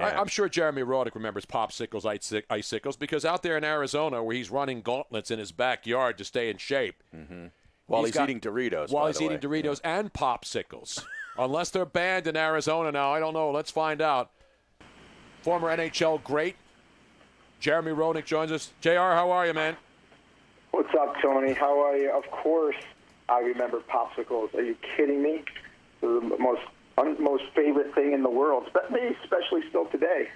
I'm sure Jeremy Roenick remembers popsicles, icicles, because out there in Arizona where he's running gauntlets in his backyard to stay in shape. Mm-hmm. While he's eating Doritos. While he's eating Doritos and popsicles. Unless they're banned in Arizona now. I don't know. Let's find out. Former NHL great Jeremy Roenick joins us. JR, how are you, man? What's up, Tony? How are you? Of course I remember popsicles. Are you kidding me? They're the most favorite thing in the world, especially still today.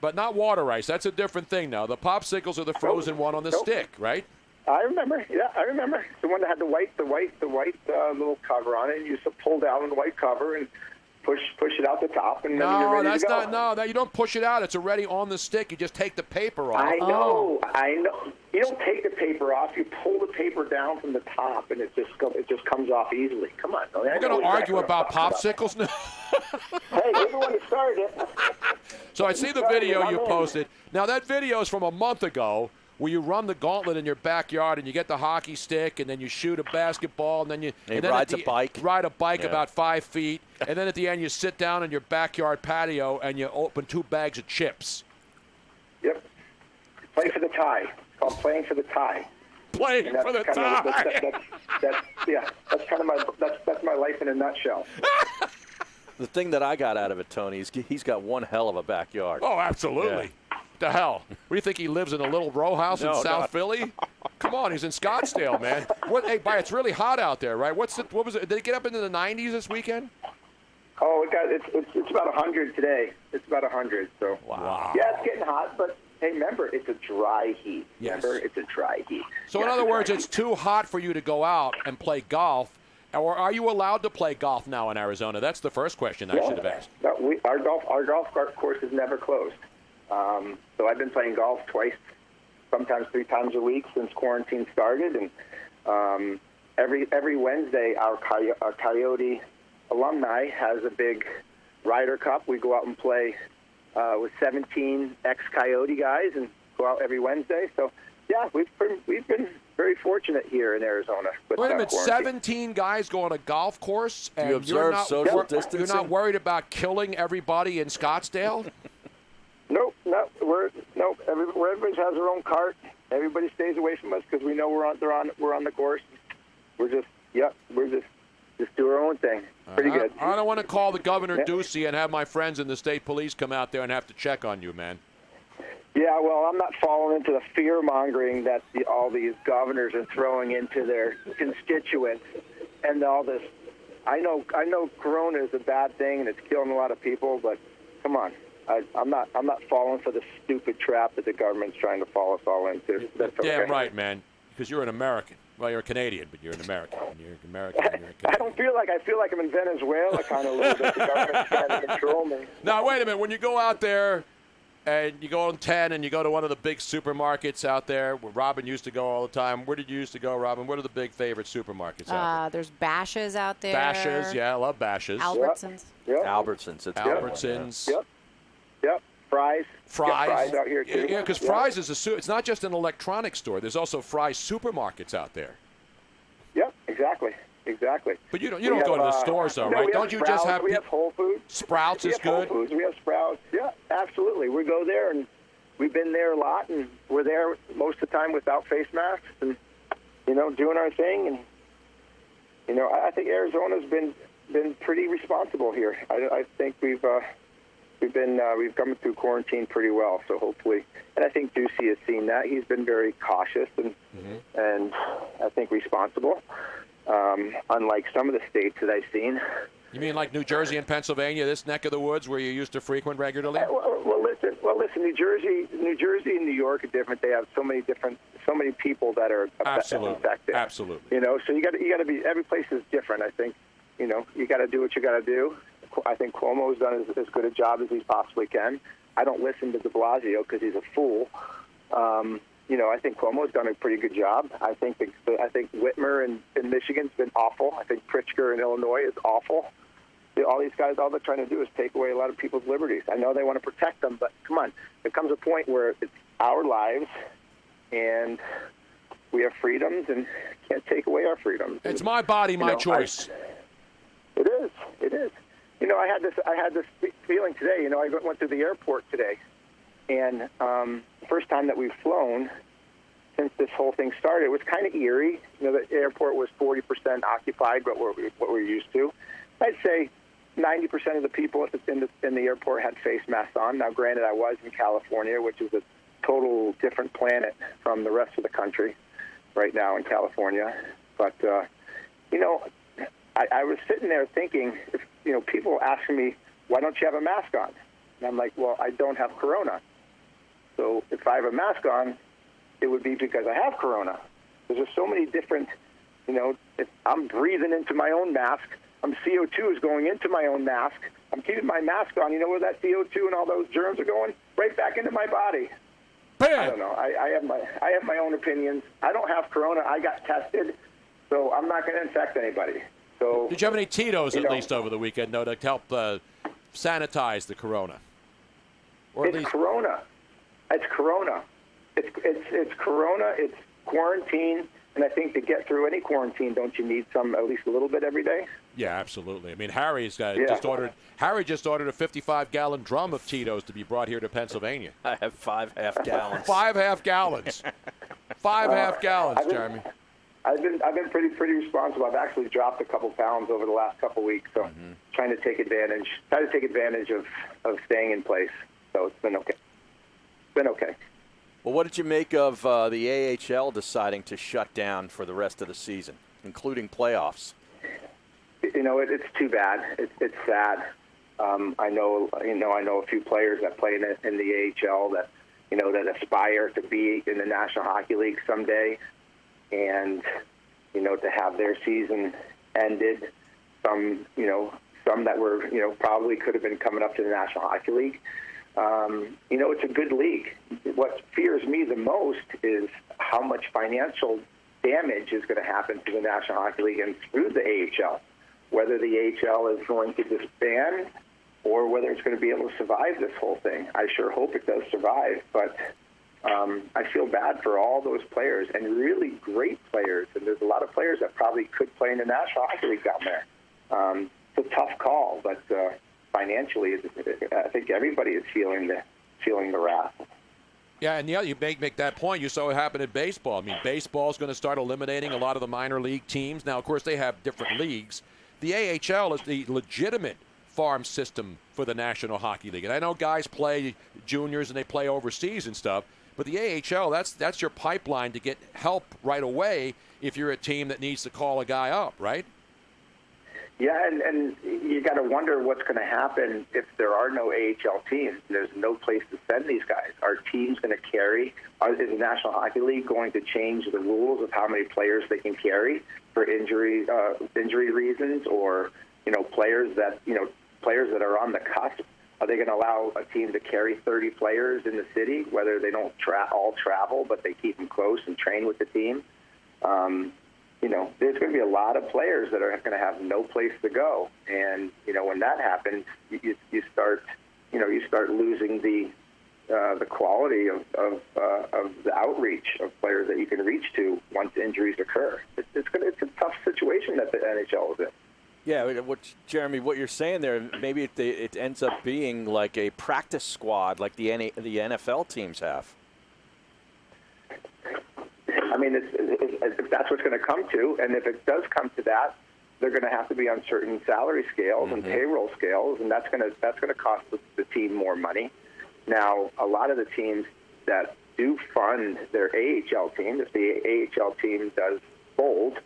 But not water ice. That's a different thing now. The popsicles are the frozen one on the stick, right? I remember. Yeah, I remember. The one that had the white little cover on it. And you used to pull down on the white cover and push it out the top, and then you're ready to go. No, you don't push it out. It's already on the stick. You just take the paper off. I know. You don't take the paper off. You pull the paper down from the top, and it just comes off easily. Come on. We're going to argue about popsicles now? Hey, you're the one who started it. So I see the video you posted. Now, that video is from a month ago where you run the gauntlet in your backyard and you get the hockey stick and then you shoot a basketball and then you ride a bike about 5 feet, and then at the end you sit down in your backyard patio and you open 2 bags of chips. Yep. Play for the tie. It's called playing for the tie. Playing for the tie. That's my life in a nutshell. The thing that I got out of it, Tony, is he's got one hell of a backyard. Oh, absolutely. Yeah. The hell? What do you think, he lives in a little row house in South Philly? Come on, he's in Scottsdale, man. It's really hot out there, right? What was it? Did it get up into the 90s this weekend? Oh, it's about 100 today. It's about 100. So wow. Yeah, it's getting hot, but hey, remember, it's a dry heat. Yes. Remember, it's a dry heat. So in other words, it's too hot for you to go out and play golf. Or are you allowed to play golf now in Arizona? That's the first question I should have asked. No, our golf course is never closed. So I've been playing golf twice, sometimes 3 times a week since quarantine started. And every Wednesday, our Coyote alumni has a big Ryder Cup. We go out and play with 17 ex-Coyote guys and go out every Wednesday. So, yeah, we've been very fortunate here in Arizona. Wait a minute, 17 guys go on a golf course, and you observe social distancing? You're not worried about killing everybody in Scottsdale? Nope. Everybody has their own cart. Everybody stays away from us because we know we're on the course. We're just do our own thing. Pretty good. I don't want to call the Governor Ducey and have my friends in the state police come out there and have to check on you, man. Yeah, well, I'm not falling into the fear-mongering that all these governors are throwing into their constituents and all this. I know corona is a bad thing and it's killing a lot of people, but come on. I'm not falling for the stupid trap that the government's trying to fall us all into. That's okay. Damn right, man, because you're an American. Well, you're a Canadian, but you're an American. You're American. I feel like I'm in Venezuela kind of a little bit. The government's trying to control me. Now, wait a minute. When you go out there and you go on 10 and you go to one of the big supermarkets out there where Robin used to go all the time, where did you used to go, Robin? What are the big favorite supermarkets out there? There's Bash's out there. Bash's, yeah, I love Bash's. Albertsons. Yep. Albertsons. Albertsons. Yep. Fry's. Fry's out here too. Yeah, because Fry's is it's not just an electronics store. There's also Fry's supermarkets out there. Yep, exactly. But you don't go to the stores though, right? Don't you Sprouts, just have? We have Whole Foods. Sprouts is good. Whole Foods. We have Sprouts. Yeah, absolutely. We go there and we've been there a lot, and we're there most of the time without face masks and doing our thing. And I think Arizona's been pretty responsible here. I think we've come through quarantine pretty well, so hopefully, and I think Ducey has seen that. He's been very cautious and I think responsible, unlike some of the states that I've seen. You mean like New Jersey and Pennsylvania, this neck of the woods where you used to frequent regularly? Well, listen. New Jersey and New York are different. They have so many people that are infected. Absolutely. So you got to be. Every place is different. I think, you got to do what you got to do. I think Cuomo's done as good a job as he possibly can. I don't listen to de Blasio because he's a fool. I think Cuomo's done a pretty good job. I think Whitmer in Michigan's been awful. I think Pritzker in Illinois is awful. All these guys, all they're trying to do is take away a lot of people's liberties. I know they want to protect them, but come on. There comes a point where it's our lives, and we have freedoms, and can't take away our freedoms. It's my body, my choice. It is. I had this feeling today. I went to the airport today, and the first time that we've flown since this whole thing started, it was kind of eerie. The airport was 40% occupied, but what we're used to. I'd say 90% of the people in the airport had face masks on. Now, granted, I was in California, which is a total different planet from the rest of the country right now in California. But, I was sitting there thinking, people asking me, why don't you have a mask on? And I'm like, well, I don't have corona. So if I have a mask on, it would be because I have corona. There's just so many different, if I'm breathing into my own mask, CO2 is going into my own mask. I'm keeping my mask on. You know where that CO2 and all those germs are going? Right back into my body. Bam. I don't know. I have my own opinions. I don't have corona. I got tested, so I'm not going to infect anybody. So did you have any Tito's at least over the weekend, though, to help sanitize the corona? Or it's corona. It's corona. It's corona. It's quarantine. And I think to get through any quarantine, don't you need at least a little bit every day? Yeah, absolutely. I mean, Harry just ordered a 55-gallon drum of Tito's to be brought here to Pennsylvania. I have 5 half-gallons. 5 half-gallons. 5 half-gallons, Jeremy. I've been pretty responsible. I've actually dropped a couple pounds over the last couple weeks, so trying to take advantage of staying in place. So it's been okay. Well, what did you make of the AHL deciding to shut down for the rest of the season, including playoffs? It's too bad. It's sad. I know a few players that play in the AHL that that aspire to be in the National Hockey League someday, and to have their season ended. Some that were probably could have been coming up to the National Hockey League. It's a good league. What fears me the most is how much financial damage is going to happen to the National Hockey League and through the AHL. Whether the AHL is going to disband or whether it's going to be able to survive this whole thing. I sure hope it does survive, but I feel bad for all those players and really great players. And there's a lot of players that probably could play in the National Hockey League down there. It's a tough call, but financially, I think everybody is feeling the wrath. Yeah, and you make that point. You saw it happen in baseball. I mean, baseball is going to start eliminating a lot of the minor league teams. Now, of course, they have different leagues. The AHL is the legitimate farm system for the National Hockey League. And I know guys play juniors and they play overseas and stuff, but the AHL, that's your pipeline to get help right away if you're a team that needs to call a guy up, right? Yeah, and you got to wonder what's going to happen if there are no AHL teams. There's no place to send these guys. Are teams going to carry? Is the National Hockey League going to change the rules of how many players they can carry for injury reasons, or players that are on the cusp? Are they going to allow a team to carry 30 players in the city, whether they don't all travel, but they keep them close and train with the team? There's going to be a lot of players that are going to have no place to go, and when that happens, you start losing the quality of the outreach of players that you can reach to once injuries occur. It's a tough situation that the NHL is in. Yeah, Jeremy, what you're saying there, maybe it ends up being like a practice squad, like the NFL teams have. I mean, if that's what's going to come to, and if it does come to that, they're going to have to be on certain salary scales and payroll scales, and that's going to cost the team more money. Now, a lot of the teams that do fund their AHL team, if the AHL team does fold,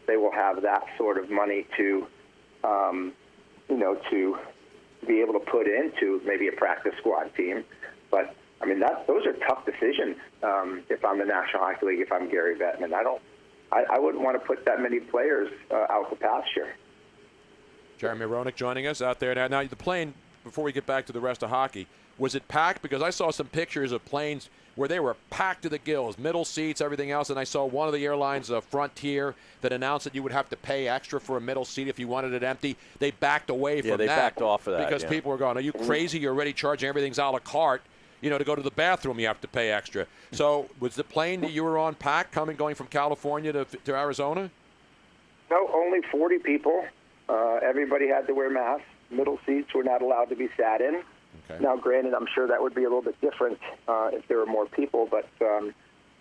they will have that sort of money to be able to put into maybe a practice squad team. But I mean, those are tough decisions. If I'm the National Hockey League, if I'm Gary Bettman, I wouldn't want to put that many players out the pasture. Jeremy Roenick joining us out there now. Now, the plane, before we get back to the rest of hockey, was it packed? Because I saw some pictures of planes where they were packed to the gills, middle seats, everything else, and I saw one of the airlines, Frontier, that announced that you would have to pay extra for a middle seat if you wanted it empty. They backed away from that. Yeah, they backed off of that. Because people were going, are you crazy? You're already charging everything's a la carte. To go to the bathroom, you have to pay extra. So was the plane that you were on packed going from California to Arizona? No, only 40 people. Everybody had to wear masks. middle seats were not allowed to be sat in. Okay. Now, granted, I'm sure that would be a little bit different if there were more people, but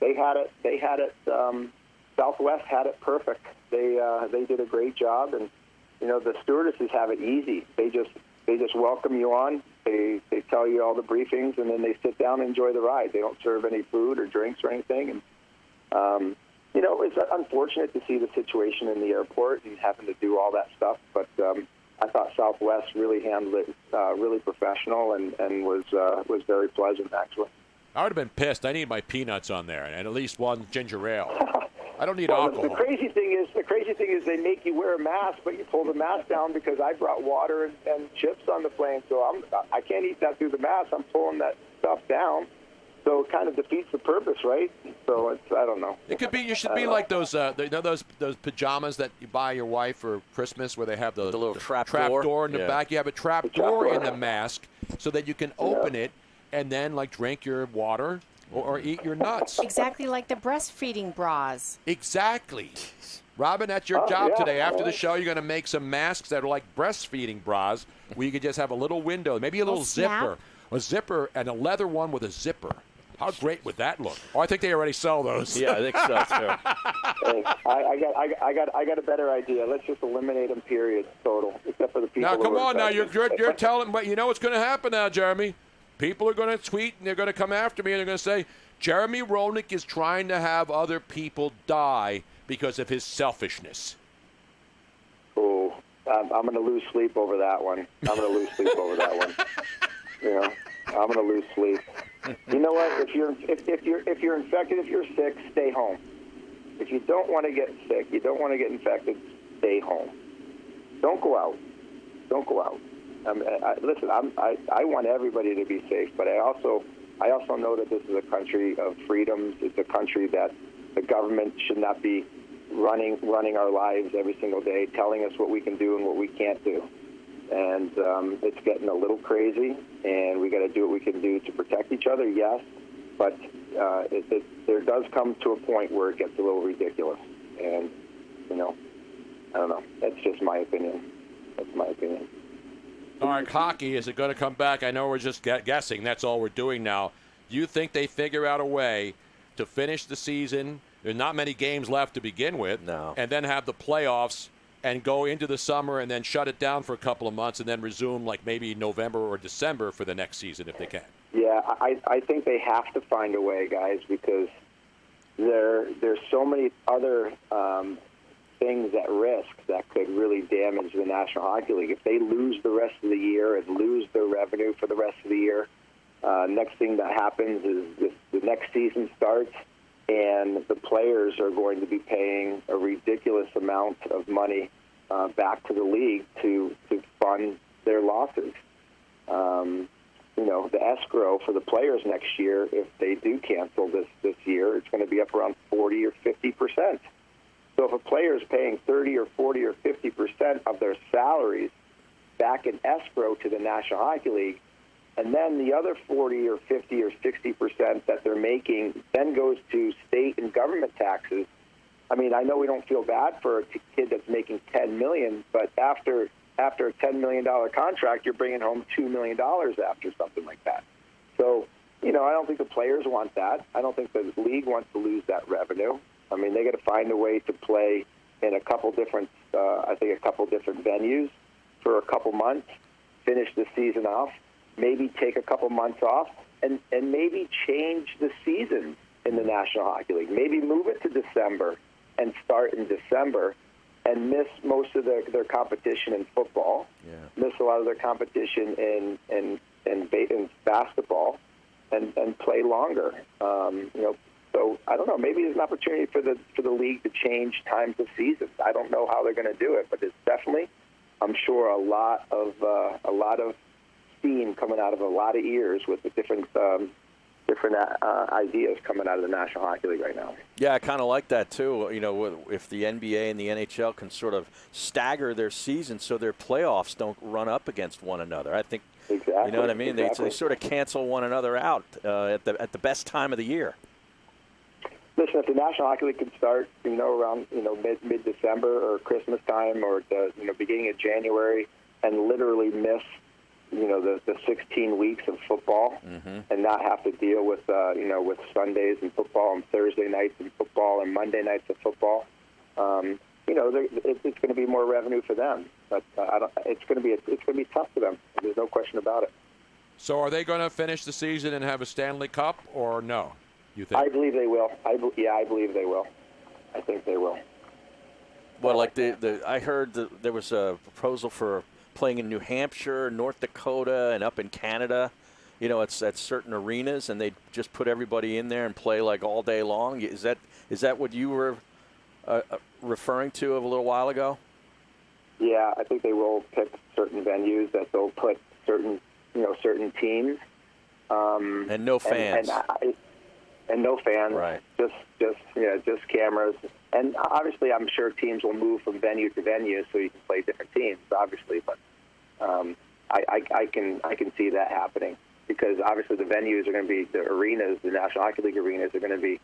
they had it. Southwest had it perfect. They did a great job, and the stewardesses have it easy. They just welcome you on. They tell you all the briefings, and then they sit down and enjoy the ride. They don't serve any food or drinks or anything. And it's unfortunate to see the situation in the airport and having to do all that stuff, but I thought Southwest really handled it really professional and was very pleasant, actually. I would have been pissed. I need my peanuts on there and at least one ginger ale. I don't need alcohol. The crazy thing is they make you wear a mask, but you pull the mask down because I brought water and chips on the plane, so I can't eat that through the mask. I'm pulling that stuff down. So it kind of defeats the purpose, right? So I don't know. It could be. You should be like those those pajamas that you buy your wife for Christmas, where they have the little trap door in the back. You have a trap door in the mask so that you can open it and then drink your water or eat your nuts. Exactly like the breastfeeding bras. Exactly. Robin, that's your job today. After the show, you're going to make some masks that are like breastfeeding bras, where you could just have a little window, maybe a little zipper, a zipper, and a leather one with a zipper. How great would that look? Oh, I think they already sell those. Yeah, I think so too. Hey, I got a better idea. Let's just eliminate them. Period. Total. Except for the people. Now, come on. Now infected. you're telling, but you know what's going to happen now, Jeremy? People are going to tweet and they're going to come after me and they're going to say, Jeremy Roenick is trying to have other people die because of his selfishness. Oh, I'm going to lose sleep over that one. I'm going to lose sleep over that one. I'm going to lose sleep. You know what? If you're infected, if you're sick, stay home. If you don't want to get sick, you don't want to get infected, stay home. Don't go out. Don't go out. Listen, I want everybody to be safe, but I also know that this is a country of freedoms. It's a country that the government should not be running our lives every single day, telling us what we can do and what we can't do. And it's getting a little crazy, and we got to do what we can do to protect each other, yes, but there does come to a point where it gets a little ridiculous. And, I don't know. That's just my opinion. That's my opinion. All right, hockey, is it going to come back? I know we're just guessing. That's all we're doing now. Do you think they figure out a way to finish the season? There's not many games left to begin with. No. And then have the playoffs and go into the summer and then shut it down for a couple of months and then resume maybe November or December for the next season if they can? Yeah, I think they have to find a way, guys, because there's so many other things at risk that could really damage the National Hockey League. If they lose the rest of the year and lose their revenue for the rest of the year, next thing that happens is the next season starts, and the players are going to be paying a ridiculous amount of money back to the league to fund their losses. The escrow for the players next year, if they do cancel this year, it's going to be up around 40 or 50%. So if a player is paying 30 or 40 or 50% of their salaries back in escrow to the National Hockey League, and then the other 40 or 50 or 60% that they're making then goes to state and government taxes. I mean, I know we don't feel bad for a kid that's making $10 million, but after a $10 million contract, you're bringing home $2 million after something like that. So, I don't think the players want that. I don't think the league wants to lose that revenue. I mean, they got to find a way to play in a couple different venues for a couple months, finish the season off, maybe take a couple months off, and maybe change the season in the National Hockey League. Maybe move it to December and start in December and miss most of their competition in football, miss a lot of their competition in basketball, and play longer. So I don't know. Maybe there's an opportunity for the league to change times of season. I don't know how they're going to do it, but it's definitely, I'm sure, a lot of steam coming out of a lot of ears with the different ideas coming out of the National Hockey League right now. Yeah, I kind of like that too. If the NBA and the NHL can sort of stagger their season so their playoffs don't run up against one another, I think. Exactly. You know what I mean? Exactly. They sort of cancel one another out at the best time of the year. Listen, if the National Hockey League can start, around mid-December or Christmas time or the beginning of January, and literally miss, the 16 weeks of football and not have to deal with, with Sundays in football and Thursday nights in football and Monday nights of football. It's going to be more revenue for them, but it's going to be tough for them. There's no question about it. So are they going to finish the season and have a Stanley Cup, or no? You think? I believe they will. I believe they will. I think they will. Well, like I heard that there was a proposal for playing in New Hampshire, North Dakota, and up in Canada. At certain arenas, and they just put everybody in there and play like all day long. Is that what you were referring to a little while ago? Yeah, I think they will pick certain venues that they'll put certain teams. And no fans. And no fans. Right. Just cameras. And obviously, I'm sure teams will move from venue to venue so you can play different teams. Obviously, but I can see that happening because obviously the venues are going to be the arenas, the National Hockey League arenas are going to be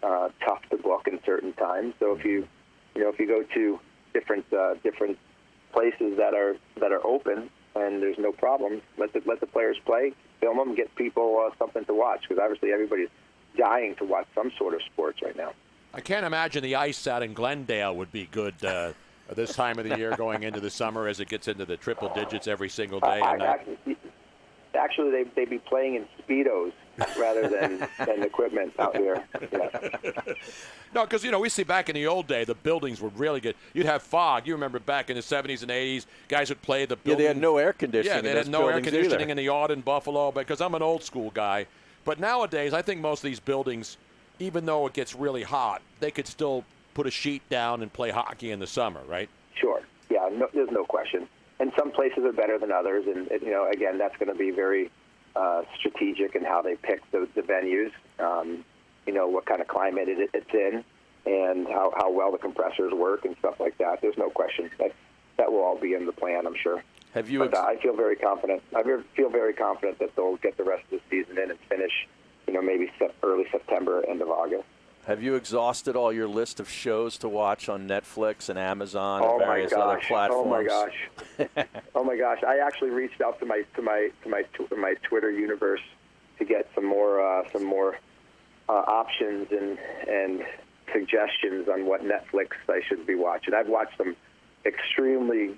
tough to book in certain times. So if you go to different places that are open and there's no problem, let the players play, film them, get people something to watch because obviously everybody's dying to watch some sort of sports right now. I can't imagine the ice out in Glendale would be good this time of the year going into the summer as it gets into the triple digits every single day. Actually, they'd be playing in Speedos rather than equipment out here. Yeah. No, because, we see back in the old day, the buildings were really good. You'd have fog. You remember back in the 70s and 80s, guys would play the buildings. Yeah, they had no air conditioning. Yeah, they had no air conditioning in the yard in Buffalo because I'm an old school guy. But nowadays, I think most of these buildings, even though it gets really hot, they could still put a sheet down and play hockey in the summer, right? Sure. Yeah, there's no question. And some places are better than others. And, again, that's going to be very strategic in how they pick the venues, what kind of climate it's in and how well the compressors work and stuff like that. There's no question. That will all be in the plan, I'm sure. I feel very confident. I feel very confident that they'll get the rest of the season in and finish, maybe early September, end of August. Have you exhausted all your list of shows to watch on Netflix and Amazon and various other platforms? Oh my gosh! I actually reached out to my Twitter universe to get some more options and suggestions on what Netflix I should be watching. I've watched some extremely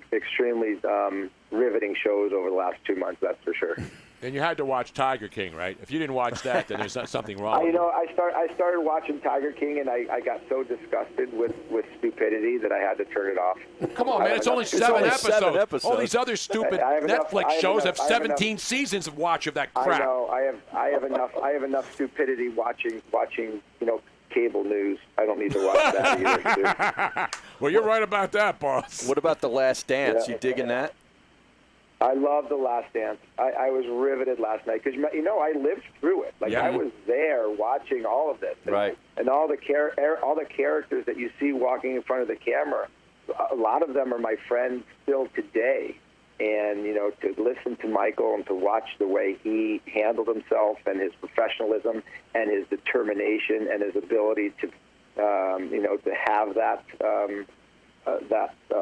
riveting shows over the last 2 months. That's for sure. And you had to watch Tiger King, right? If you didn't watch that, then there's something wrong. I started watching Tiger King, and I got so disgusted with stupidity that I had to turn it off. Come on, man! It's only seven episodes. All these other stupid Netflix shows have 17 seasons of watch of that crap. I know. I have enough stupidity watching cable news. I don't need to watch that either. Well, you're right about that, boss. What about The Last Dance? Yeah. You digging that? I love The Last Dance. I was riveted last night because I lived through it. I was there watching all of this, and all the characters that you see walking in front of the camera. A lot of them are my friends still today, and to listen to Michael and to watch the way he handled himself and his professionalism and his determination and his ability to to have that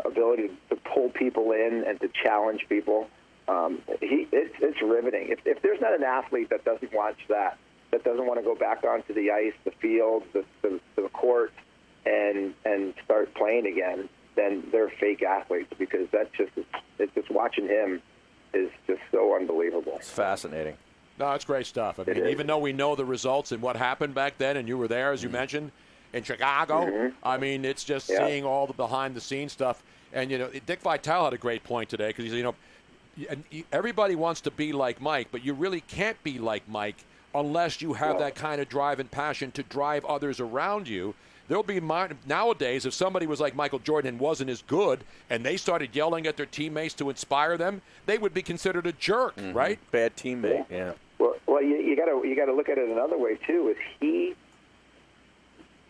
ability to pull people in and to challenge people. It's riveting. If there's not an athlete that doesn't watch that doesn't want to go back onto the ice, the field, the court, and start playing again, then they're fake athletes because it's just watching him is just so unbelievable. It's fascinating. No, it's great stuff. I mean, even though we know the results and what happened back then, and you were there, as you mentioned, in Chicago, I mean, it's just seeing all the behind-the-scenes stuff. And, Dick Vitale had a great point today because he said, everybody wants to be like Mike, but you really can't be like Mike unless you have that kind of drive and passion to drive others around you. There'll be nowadays, if somebody was like Michael Jordan and wasn't as good, and they started yelling at their teammates to inspire them, they would be considered a jerk, right? Bad teammate, yeah. Well, you got to look at it another way too. Is he,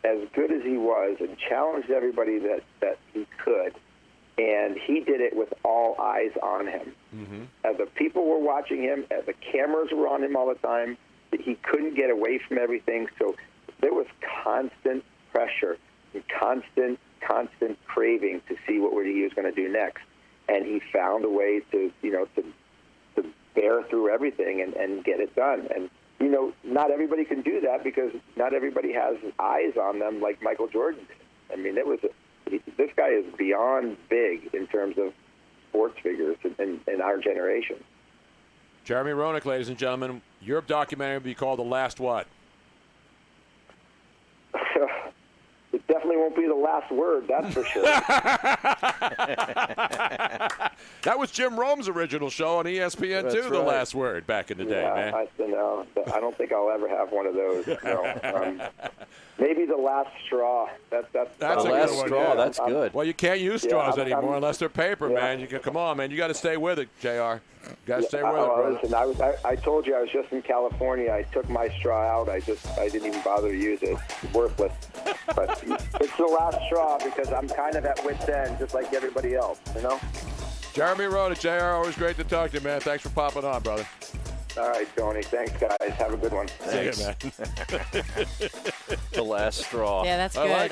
as good as he was, and challenged everybody that he could, and he did it with all eyes on him. As the people were watching him, as the cameras were on him all the time, he couldn't get away from everything. So there was constant pressure and constant craving to see what he was going to do next. and he found a way to bear through everything and get it done. And not everybody can do that because not everybody has eyes on them like Michael Jordan did. I mean, this guy is beyond big in terms of sports figures in our generation. Jeremy Roenick, ladies and gentlemen, your documentary will be called The Last What? It definitely won't be the last word, that's for sure. That was Jim Rome's original show on ESPN, That's too, right. The Last Word, back in the day, man. I don't think I'll ever have one of those. No. Maybe The Last Straw. That's a The good last one, straw. yeah. That's good. Well, you can't use straws I'm- anymore unless they're paper, yeah. man. Come on, man. You got to stay with it, JR. You got to stay with it, brother. Listen, I told you I was just in California. I took my straw out. I didn't even bother to use it. It's worthless. But it's the last straw because I'm kind of at wit's end, just like everybody else, Jeremy Roenick, JR, always great to talk to you, man. Thanks for popping on, brother. All right, Tony. Thanks, guys. Have a good one. See you, man. The last straw. Yeah, that's I good. like